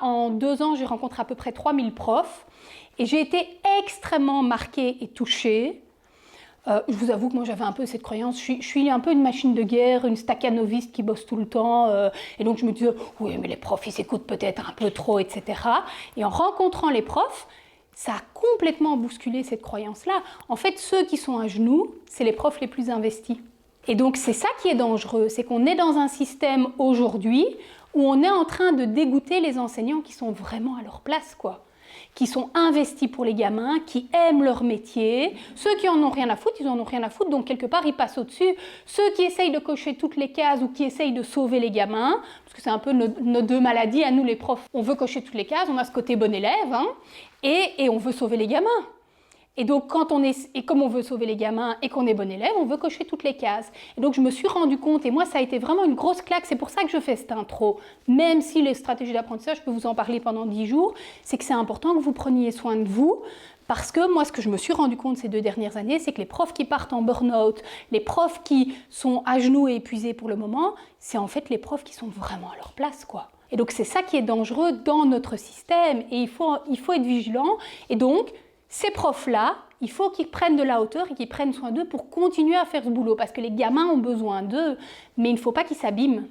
En 2 ans, j'ai rencontré à peu près 3000 profs et j'ai été extrêmement marquée et touchée. Je vous avoue que moi j'avais un peu cette croyance, je suis un peu une machine de guerre, une stakhanoviste qui bosse tout le temps, et donc je me disais, oui mais les profs ils écoutent peut-être un peu trop, etc. Et en rencontrant les profs, ça a complètement bousculé cette croyance-là. En fait, ceux qui sont à genoux, c'est les profs les plus investis. Et donc c'est ça qui est dangereux, c'est qu'on est dans un système aujourd'hui où on est en train de dégoûter les enseignants qui sont vraiment à leur place, quoi. Qui sont investis pour les gamins, qui aiment leur métier. Ceux qui en ont rien à foutre, ils en ont rien à foutre, donc quelque part ils passent au-dessus. Ceux qui essayent de cocher toutes les cases ou qui essayent de sauver les gamins, parce que c'est un peu nos deux maladies à nous les profs. On veut cocher toutes les cases, on a ce côté bon élève, hein, et on veut sauver les gamins. Et donc, comme on veut sauver les gamins et qu'on est bon élève, on veut cocher toutes les cases. Et donc, je me suis rendu compte, et moi, ça a été vraiment une grosse claque, c'est pour ça que je fais cette intro, même si les stratégies d'apprentissage, je peux vous en parler pendant 10 jours, c'est que c'est important que vous preniez soin de vous, parce que moi, ce que je me suis rendu compte ces 2 dernières années, c'est que les profs qui partent en burn-out, les profs qui sont à genoux et épuisés pour le moment, c'est en fait les profs qui sont vraiment à leur place, quoi. Et donc, c'est ça qui est dangereux dans notre système, et il faut être vigilant, et donc, ces profs-là, il faut qu'ils prennent de la hauteur et qu'ils prennent soin d'eux pour continuer à faire ce boulot, parce que les gamins ont besoin d'eux, mais il ne faut pas qu'ils s'abîment.